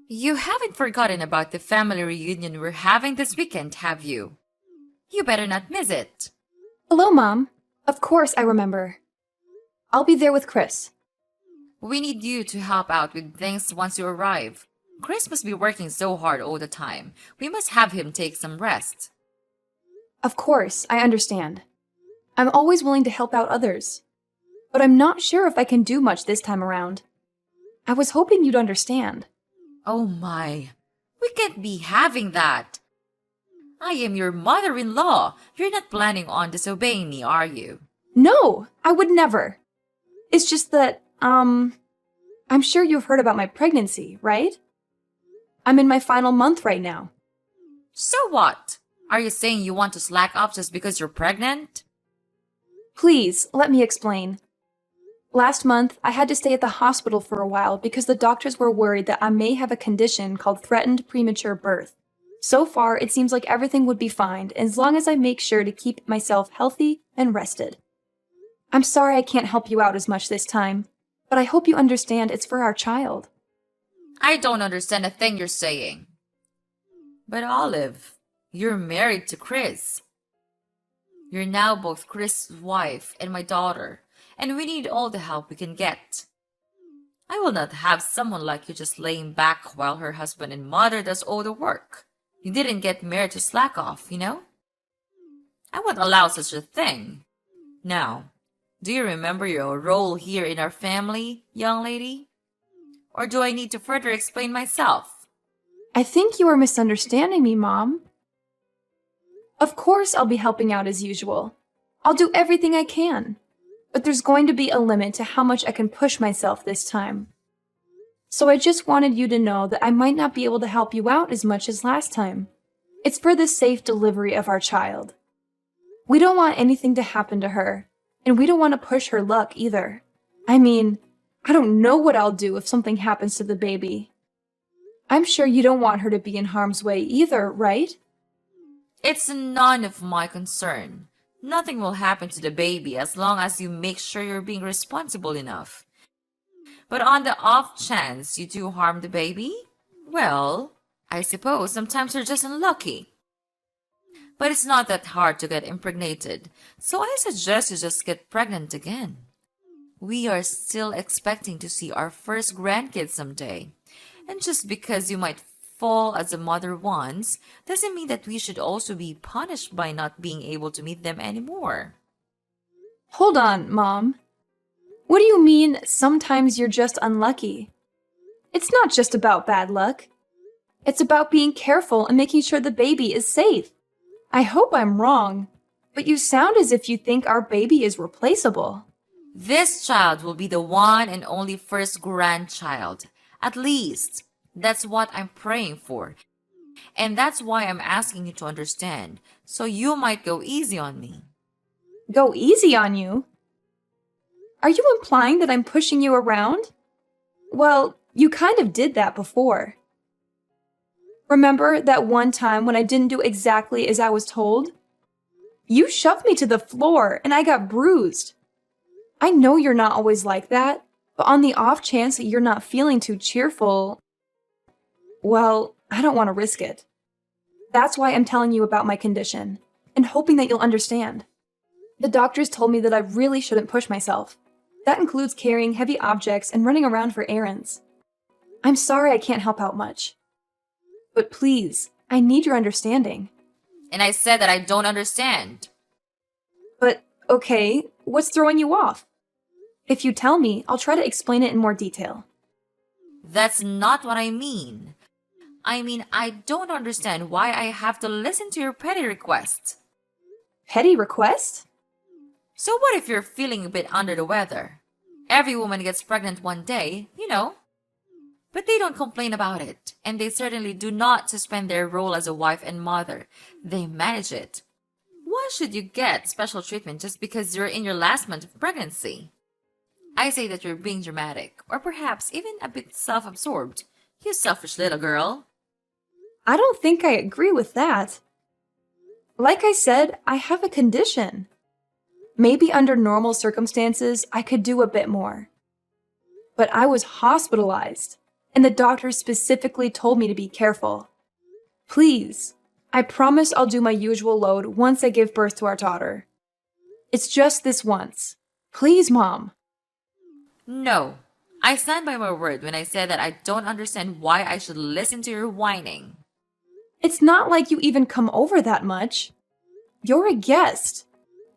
You haven't forgotten about the family reunion we're having this weekend, have you? You better not miss it. Hello, Mom. Of course I remember. I'll be there with Chris. We need you to help out with things once you arrive. Chris must be working so hard all the time. We must have him take some rest. Of course, I understand. I'm always willing to help out others. But I'm not sure if I can do much this time around. I was hoping you'd understand. Oh my, we can't be having that. I am your mother-in-law. You're not planning on disobeying me, are you? No, I would never. It's just that, I'm sure you've heard about my pregnancy, right? I'm in my final month right now. So what? Are you saying you want to slack off just because you're pregnant? Please, let me explain. Last month, I had to stay at the hospital for a while because the doctors were worried that I may have a condition called threatened premature birth. So far, it seems like everything would be fine as long as I make sure to keep myself healthy and rested. I'm sorry I can't help you out as much this time, but I hope you understand it's for our child. I don't understand a thing you're saying. But Olive, you're married to Chris. You're now both Chris's wife and my daughter, and we need all the help we can get. I will not have someone like you just laying back while her husband and mother does all the work. You didn't get married to slack off, you know? I won't allow such a thing. Now, do you remember your role here in our family, young lady? Or do I need to further explain myself? I think you are misunderstanding me, Mom. Of course I'll be helping out as usual. I'll do everything I can. But there's going to be a limit to how much I can push myself this time. So I just wanted you to know that I might not be able to help you out as much as last time. It's for the safe delivery of our child. We don't want anything to happen to her, and we don't want to push her luck either. I mean, I don't know what I'll do if something happens to the baby. I'm sure you don't want her to be in harm's way either, right? It's none of my concern. Nothing will happen to the baby as long as you make sure you're being responsible enough. But on the off chance you do harm the baby, well, I suppose sometimes you're just unlucky. But it's not that hard to get impregnated, so I suggest you just get pregnant again. We are still expecting to see our first grandkids someday. And just because you might fall as a mother once doesn't mean that we should also be punished by not being able to meet them anymore. Hold on, Mom. What do you mean, sometimes you're just unlucky? It's not just about bad luck. It's about being careful and making sure the baby is safe. I hope I'm wrong, but you sound as if you think our baby is replaceable. This child will be the one and only first grandchild. At least, that's what I'm praying for. And that's why I'm asking you to understand, so you might go easy on me. Go easy on you? Are you implying that I'm pushing you around? Well, you kind of did that before. Remember that one time when I didn't do exactly as I was told? You shoved me to the floor and I got bruised. I know you're not always like that, but on the off chance that you're not feeling too cheerful, well, I don't want to risk it. That's why I'm telling you about my condition, and hoping that you'll understand. The doctors told me that I really shouldn't push myself. That includes carrying heavy objects and running around for errands. I'm sorry I can't help out much. But please, I need your understanding. And I said that I don't understand. But, okay, what's throwing you off? If you tell me, I'll try to explain it in more detail. That's not what I mean. I mean, I don't understand why I have to listen to your petty requests. Petty request? So what if you're feeling a bit under the weather? Every woman gets pregnant one day, you know. But they don't complain about it, and they certainly do not suspend their role as a wife and mother. They manage it. Why should you get special treatment just because you're in your last month of pregnancy? I say that you're being dramatic, or perhaps even a bit self-absorbed. You selfish little girl. I don't think I agree with that. Like I said, I have a condition. Maybe under normal circumstances, I could do a bit more. But I was hospitalized, and the doctor specifically told me to be careful. Please, I promise I'll do my usual load once I give birth to our daughter. It's just this once. Please, Mom. No, I stand by my word when I said that I don't understand why I should listen to your whining. It's not like you even come over that much. You're a guest,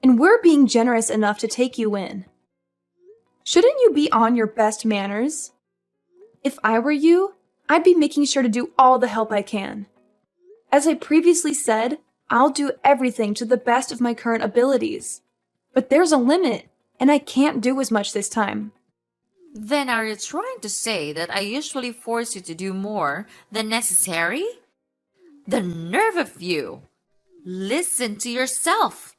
and we're being generous enough to take you in. Shouldn't you be on your best manners? If I were you, I'd be making sure to do all the help I can. As I previously said, I'll do everything to the best of my current abilities. But there's a limit, and I can't do as much this time. Then are you trying to say that I usually force you to do more than necessary? The nerve of you! Listen to yourself!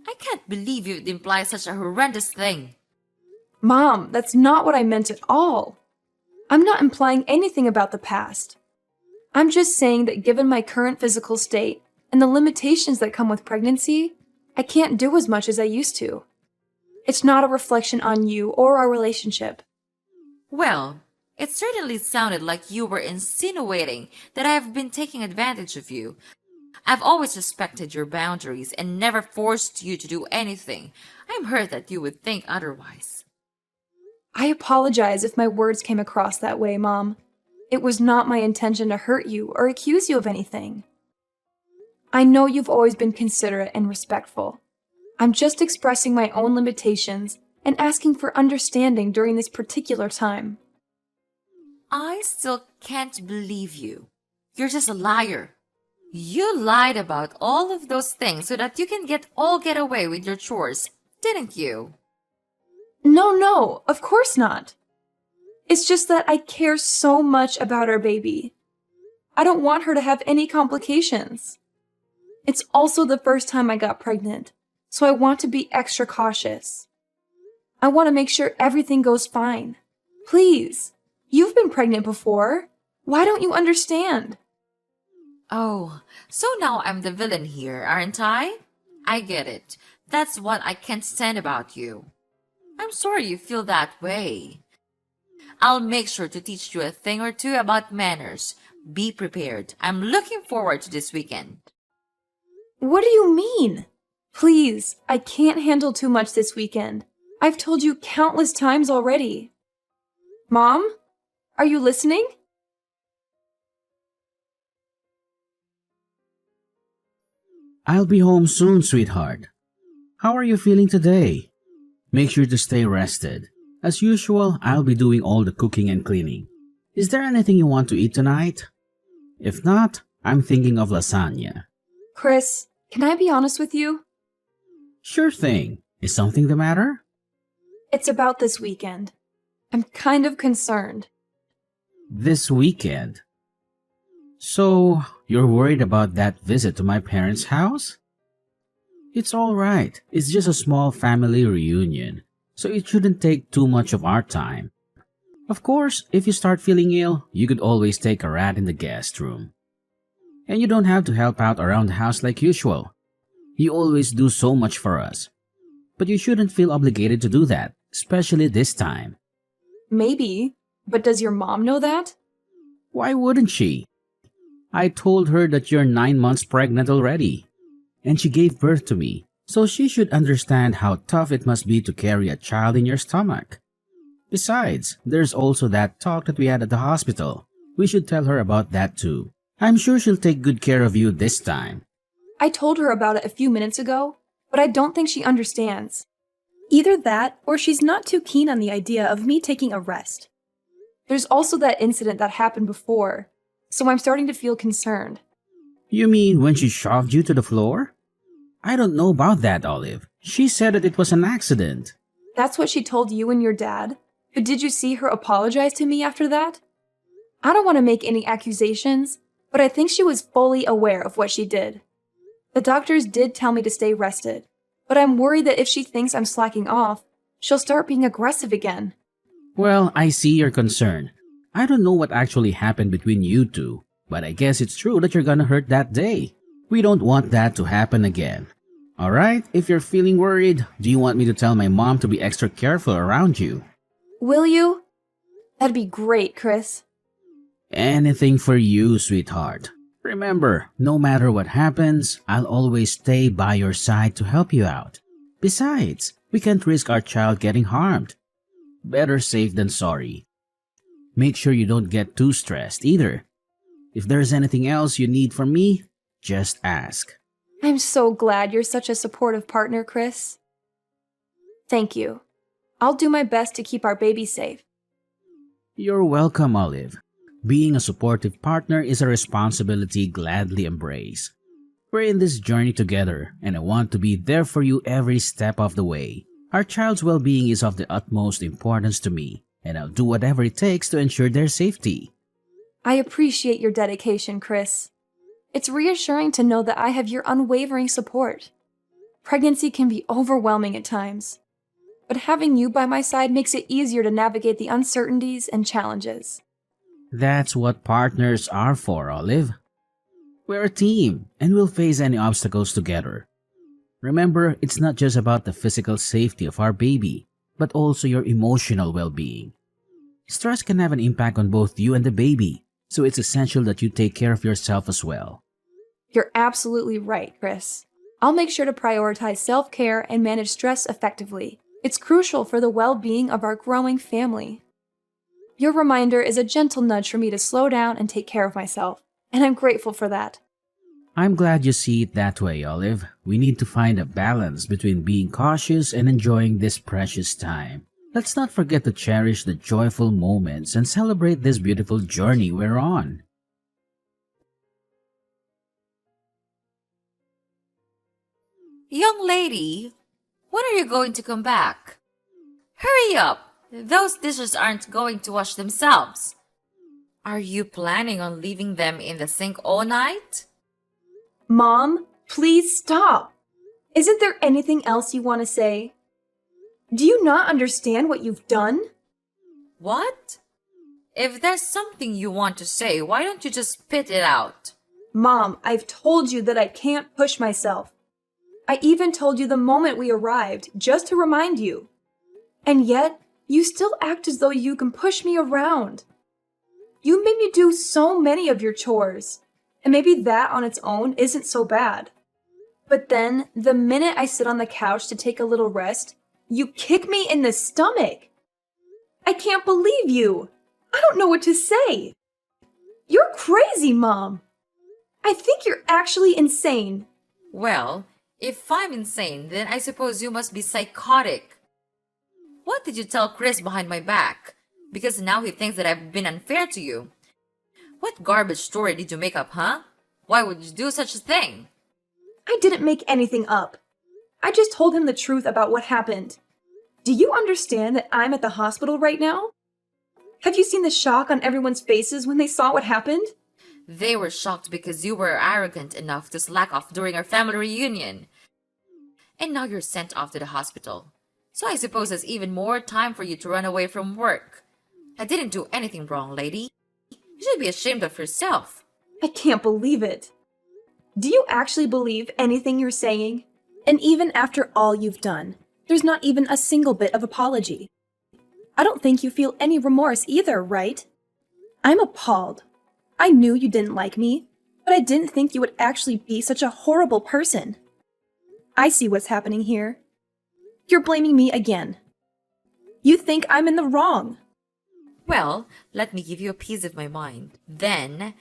I can't believe you'd imply such a horrendous thing. Mom, that's not what I meant at all. I'm not implying anything about the past. I'm just saying that given my current physical state and the limitations that come with pregnancy, I can't do as much as I used to. It's not a reflection on you or our relationship. Well, it certainly sounded like you were insinuating that I have been taking advantage of you. I've always respected your boundaries and never forced you to do anything. I'm hurt that you would think otherwise. I apologize if my words came across that way, Mom. It was not my intention to hurt you or accuse you of anything. I know you've always been considerate and respectful. I'm just expressing my own limitations and asking for understanding during this particular time. I still can't believe you. You're just a liar. You lied about all of those things so that you can get away with your chores, didn't you? No, of course not. It's just that I care so much about our baby. I don't want her to have any complications. It's also the first time I got pregnant, so I want to be extra cautious. I want to make sure everything goes fine. Please, you've been pregnant before. Why don't you understand? Oh, so now I'm the villain here, aren't I? I get it. That's what I can't stand about you. I'm sorry you feel that way. I'll make sure to teach you a thing or two about manners. Be prepared. I'm looking forward to this weekend. What do you mean? Please, I can't handle too much this weekend. I've told you countless times already. Mom, are you listening? I'll be home soon, sweetheart. How are you feeling today? Make sure to stay rested. As usual, I'll be doing all the cooking and cleaning. Is there anything you want to eat tonight? If not, I'm thinking of lasagna. Chris, can I be honest with you? Sure thing. Is something the matter? It's about this weekend. I'm kind of concerned. This weekend? So, you're worried about that visit to my parents' house? It's alright. It's just a small family reunion, so it shouldn't take too much of our time. Of course, if you start feeling ill, you could always take a rat in the guest room. And you don't have to help out around the house like usual. You always do so much for us. But you shouldn't feel obligated to do that, especially this time. Maybe, but does your mom know that? Why wouldn't she? I told her that you're 9 months pregnant already. And she gave birth to me, so she should understand how tough it must be to carry a child in your stomach. Besides, there's also that talk that we had at the hospital. We should tell her about that too. I'm sure she'll take good care of you this time. I told her about it a few minutes ago, but I don't think she understands. Either that, or she's not too keen on the idea of me taking a rest. There's also that incident that happened before, so I'm starting to feel concerned. You mean when she shoved you to the floor? I don't know about that, Olive. She said that it was an accident. That's what she told you and your dad? But did you see her apologize to me after that? I don't want to make any accusations, but I think she was fully aware of what she did. The doctors did tell me to stay rested, but I'm worried that if she thinks I'm slacking off, she'll start being aggressive again. Well, I see your concern. I don't know what actually happened between you two, but I guess it's true that you're gonna hurt that day. We don't want that to happen again. Alright, if you're feeling worried, do you want me to tell my mom to be extra careful around you? Will you? That'd be great, Chris. Anything for you, sweetheart. Remember, no matter what happens, I'll always stay by your side to help you out. Besides, we can't risk our child getting harmed. Better safe than sorry. Make sure you don't get too stressed either. If there's anything else you need from me, just ask. I'm so glad you're such a supportive partner, Chris. Thank you. I'll do my best to keep our baby safe. You're welcome, Olive. Being a supportive partner is a responsibility gladly embrace. We're in this journey together, and I want to be there for you every step of the way. Our child's well-being is of the utmost importance to me, and I'll do whatever it takes to ensure their safety. I appreciate your dedication, Chris. It's reassuring to know that I have your unwavering support. Pregnancy can be overwhelming at times, but having you by my side makes it easier to navigate the uncertainties and challenges. That's what partners are for, Olive. We're a team, and we'll face any obstacles together. Remember, it's not just about the physical safety of our baby, but also your emotional well-being. Stress can have an impact on both you and the baby, so it's essential that you take care of yourself as well. You're absolutely right, Chris. I'll make sure to prioritize self-care and manage stress effectively. It's crucial for the well-being of our growing family. Your reminder is a gentle nudge for me to slow down and take care of myself, and I'm grateful for that. I'm glad you see it that way, Olive. We need to find a balance between being cautious and enjoying this precious time. Let's not forget to cherish the joyful moments and celebrate this beautiful journey we're on. Young lady, when are you going to come back? Hurry up! Those dishes aren't going to wash themselves. Are you planning on leaving them in the sink all night? Mom, please stop. Isn't there anything else you want to say? Do you not understand what you've done? What? If there's something you want to say, why don't you just spit it out? Mom, I've told you that I can't push myself. I even told you the moment we arrived, just to remind you. And yet, you still act as though you can push me around. You made me do so many of your chores, and maybe that on its own isn't so bad. But then, the minute I sit on the couch to take a little rest, you kick me in the stomach. I can't believe you. I don't know what to say. You're crazy, Mom. I think you're actually insane. Well, if I'm insane, then I suppose you must be psychotic. What did you tell Chris behind my back? Because now he thinks that I've been unfair to you. What garbage story did you make up, huh? Why would you do such a thing? I didn't make anything up. I just told him the truth about what happened. Do you understand that I'm at the hospital right now? Have you seen the shock on everyone's faces when they saw what happened? They were shocked because you were arrogant enough to slack off during our family reunion. And now you're sent off to the hospital. So I suppose there's even more time for you to run away from work. I didn't do anything wrong, lady. You should be ashamed of yourself. I can't believe it. Do you actually believe anything you're saying? And even after all you've done, there's not even a single bit of apology. I don't think you feel any remorse either, right? I'm appalled. I knew you didn't like me, but I didn't think you would actually be such a horrible person. I see what's happening here. You're blaming me again. You think I'm in the wrong. Well, let me give you a piece of my mind. Then,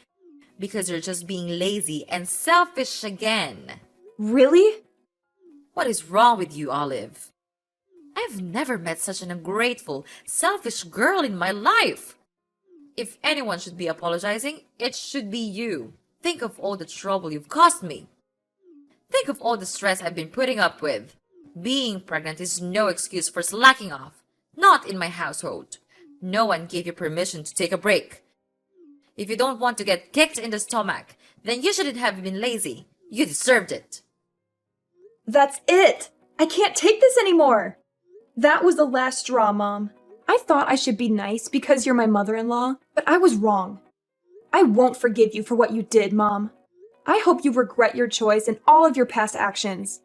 because you're just being lazy and selfish again. Really? What is wrong with you, Olive? I've never met such an ungrateful, selfish girl in my life. If anyone should be apologizing, it should be you. Think of all the trouble you've caused me. Think of all the stress I've been putting up with. Being pregnant is no excuse for slacking off. Not in my household. No one gave you permission to take a break. If you don't want to get kicked in the stomach, then you shouldn't have been lazy. You deserved it. That's it! I can't take this anymore! That was the last straw, Mom. I thought I should be nice because you're my mother-in-law, but I was wrong. I won't forgive you for what you did, Mom. I hope you regret your choice and all of your past actions.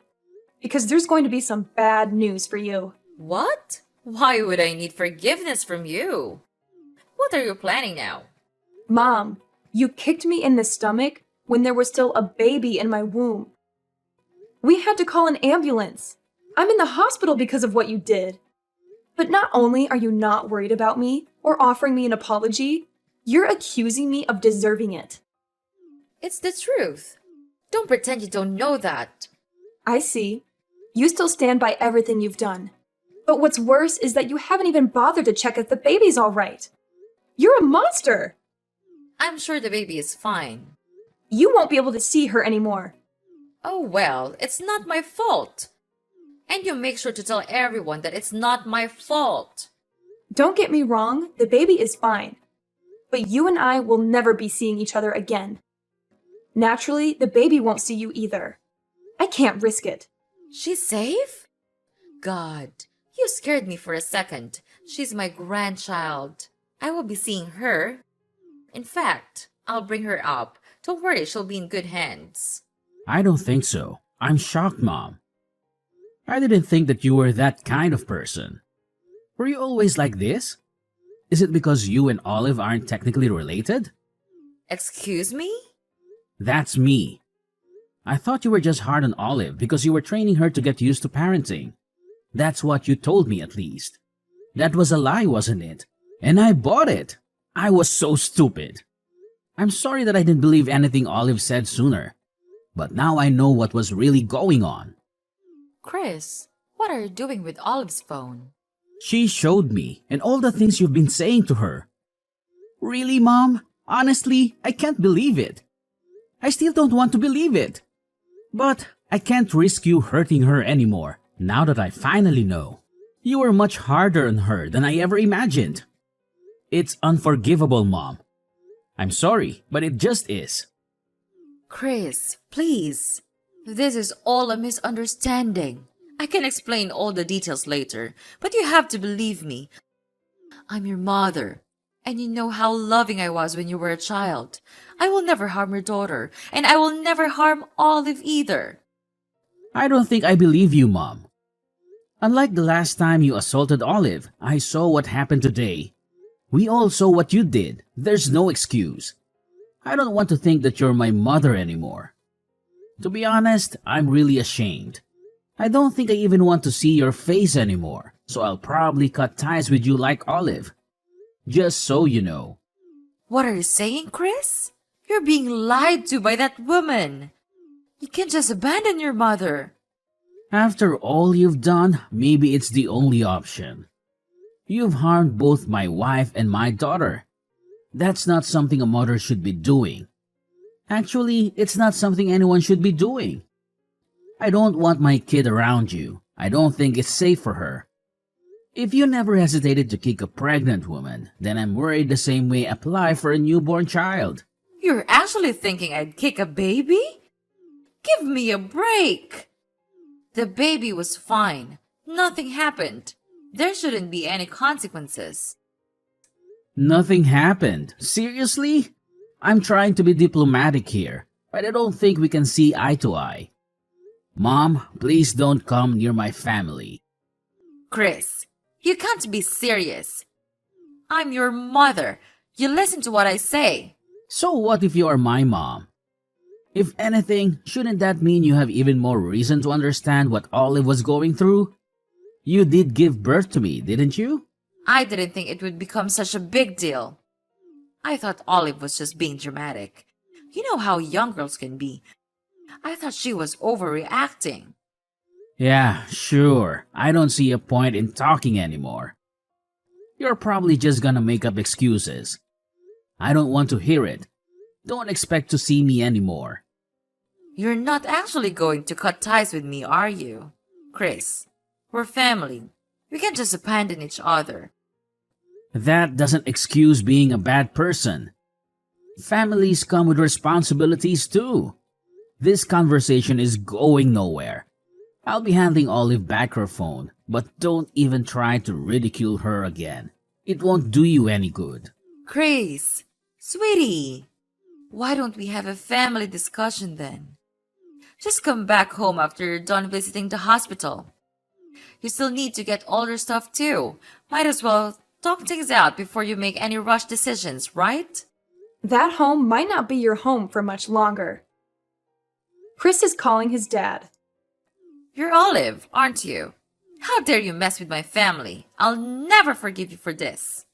Because there's going to be some bad news for you. What? Why would I need forgiveness from you? What are you planning now? Mom, you kicked me in the stomach when there was still a baby in my womb. We had to call an ambulance. I'm in the hospital because of what you did. But not only are you not worried about me or offering me an apology, you're accusing me of deserving it. It's the truth. Don't pretend you don't know that. I see. You still stand by everything you've done. But what's worse is that you haven't even bothered to check if the baby's all right. You're a monster! I'm sure the baby is fine. You won't be able to see her anymore. Oh well, it's not my fault. And you make sure to tell everyone that it's not my fault. Don't get me wrong, the baby is fine. But you and I will never be seeing each other again. Naturally, the baby won't see you either. I can't risk it. She's safe? God, you scared me for a second. She's my grandchild. I will be seeing her. In fact, I'll bring her up. Don't worry, she'll be in good hands. I don't think so. I'm shocked, Mom. I didn't think that you were that kind of person. Were you always like this? Is it because you and Olive aren't technically related? Excuse me? That's me. I thought you were just hard on Olive because you were training her to get used to parenting. That's what you told me, at least. That was a lie, wasn't it? And I bought it. I was so stupid. I'm sorry that I didn't believe anything Olive said sooner. But now I know what was really going on. Chris, what are you doing with Olive's phone? She showed me, and all the things you've been saying to her. Really, Mom? Honestly, I can't believe it. I still don't want to believe it. But I can't risk you hurting her anymore, now that I finally know. You were much harder on her than I ever imagined. It's unforgivable, Mom. I'm sorry, but it just is. Chris, please. This is all a misunderstanding. I can explain all the details later, but you have to believe me. I'm your mother, and you know how loving I was when you were a child. I will never harm your daughter, and I will never harm Olive either. I don't think I believe you, Mom. Unlike the last time you assaulted Olive, I saw what happened today. We all saw what you did. There's no excuse. I don't want to think that you're my mother anymore. To be honest, I'm really ashamed. I don't think I even want to see your face anymore, so I'll probably cut ties with you like Olive. Just so you know. What are you saying, Chris? You're being lied to by that woman. You can't just abandon your mother. After all you've done, maybe it's the only option. You've harmed both my wife and my daughter. That's not something a mother should be doing. Actually, it's not something anyone should be doing. I don't want my kid around you. I don't think it's safe for her. If you never hesitated to kick a pregnant woman, then I'm worried the same way apply for a newborn child. You're actually thinking I'd kick a baby? Give me a break. The baby was fine. Nothing happened. There shouldn't be any consequences. Nothing happened. Seriously? I'm trying to be diplomatic here, but I don't think we can see eye to eye. Mom, please don't come near my family. Chris, you can't be serious. I'm your mother. You listen to what I say. So what if you are my mom? If anything, shouldn't that mean you have even more reason to understand what Olive was going through? You did give birth to me, didn't you? I didn't think it would become such a big deal. I thought Olive was just being dramatic. You know how young girls can be. I thought she was overreacting. Yeah, sure. I don't see a point in talking anymore. You're probably just gonna make up excuses. I don't want to hear it. Don't expect to see me anymore. You're not actually going to cut ties with me, are you? Chris, we're family. We can't just abandon each other. That doesn't excuse being a bad person. Families come with responsibilities too. This conversation is going nowhere. I'll be handing Olive back her phone, but don't even try to ridicule her again. It won't do you any good. Chris, sweetie, why don't we have a family discussion then? Just come back home after you're done visiting the hospital. You still need to get all your stuff too. Might as well Talk things out before you make any rush decisions, right? That home might not be your home for much longer. Chris is calling his dad. You're Olive, aren't you? How dare you mess with my family? I'll never forgive you for this.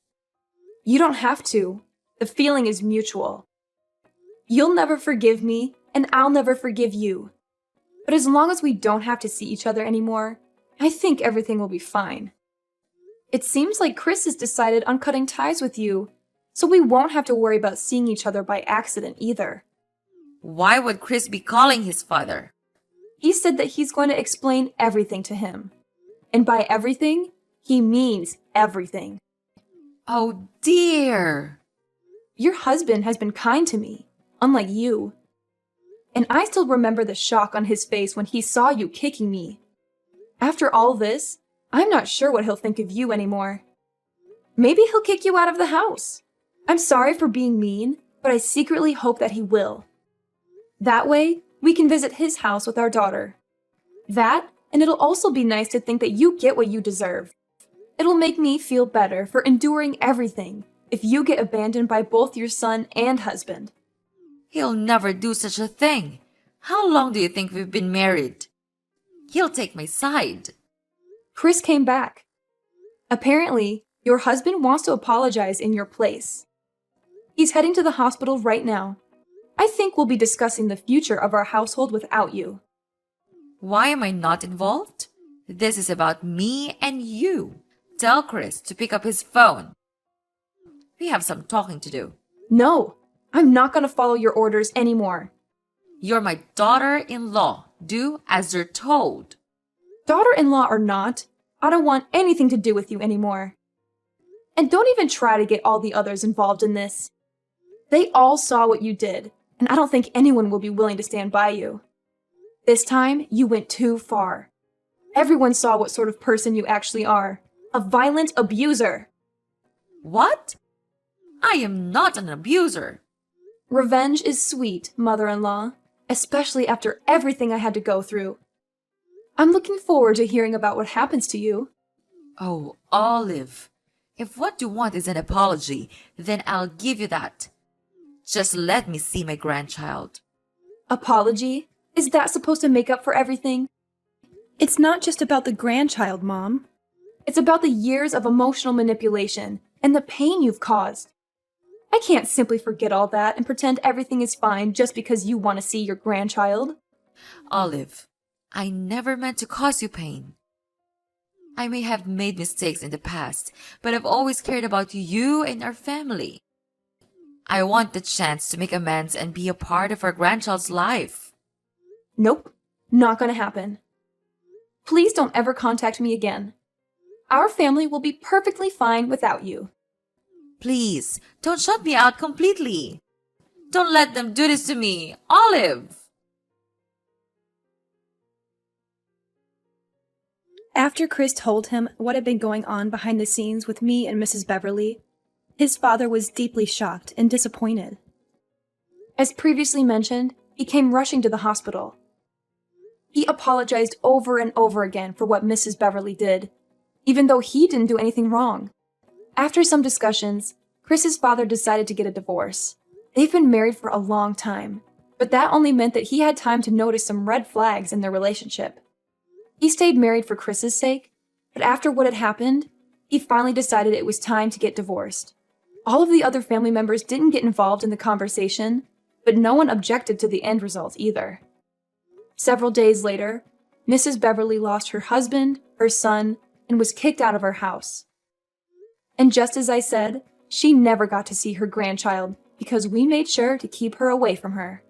You don't have to. The feeling is mutual. You'll never forgive me, and I'll never forgive you. But as long as we don't have to see each other anymore, I think everything will be fine. It seems like Chris has decided on cutting ties with you, so we won't have to worry about seeing each other by accident either. Why would Chris be calling his father? He said that he's going to explain everything to him. And by everything, he means everything. Oh dear. Your husband has been kind to me, unlike you. And I still remember the shock on his face when he saw you kicking me. After all this, I'm not sure what he'll think of you anymore. Maybe he'll kick you out of the house. I'm sorry for being mean, but I secretly hope that he will. That way, we can visit his house with our daughter. That, and it'll also be nice to think that you get what you deserve. It'll make me feel better for enduring everything if you get abandoned by both your son and husband. He'll never do such a thing. How long do you think we've been married? He'll take my side. Chris came back. Apparently, your husband wants to apologize in your place. He's heading to the hospital right now. I think we'll be discussing the future of our household without you. Why am I not involved? This is about me and you. Tell Chris to pick up his phone. We have some talking to do. No, I'm not going to follow your orders anymore. You're my daughter-in-law. Do as you're told. Daughter-in-law or not, I don't want anything to do with you anymore. And don't even try to get all the others involved in this. They all saw what you did, and I don't think anyone will be willing to stand by you. This time, you went too far. Everyone saw what sort of person you actually are. A violent abuser. What? I am not an abuser. Revenge is sweet, mother-in-law, especially after everything I had to go through. I'm looking forward to hearing about what happens to you. Oh, Olive. If what you want is an apology, then I'll give you that. Just let me see my grandchild. Apology? Is that supposed to make up for everything? It's not just about the grandchild, Mom. It's about the years of emotional manipulation and the pain you've caused. I can't simply forget all that and pretend everything is fine just because you want to see your grandchild. Olive, I never meant to cause you pain. I may have made mistakes in the past, but I've always cared about you and our family. I want the chance to make amends and be a part of our grandchild's life. Nope, not gonna happen. Please don't ever contact me again. Our family will be perfectly fine without you. Please, don't shut me out completely. Don't let them do this to me, Olive. After Chris told him what had been going on behind the scenes with me and Mrs. Beverly, his father was deeply shocked and disappointed. As previously mentioned, he came rushing to the hospital. He apologized over and over again for what Mrs. Beverly did, even though he didn't do anything wrong. After some discussions, Chris's father decided to get a divorce. They've been married for a long time, but that only meant that he had time to notice some red flags in their relationship. He stayed married for Chris's sake, but after what had happened, he finally decided it was time to get divorced. All of the other family members didn't get involved in the conversation, but no one objected to the end result either. Several days later, Mrs. Beverly lost her husband, her son, and was kicked out of her house. And just as I said, she never got to see her grandchild because we made sure to keep her away from her.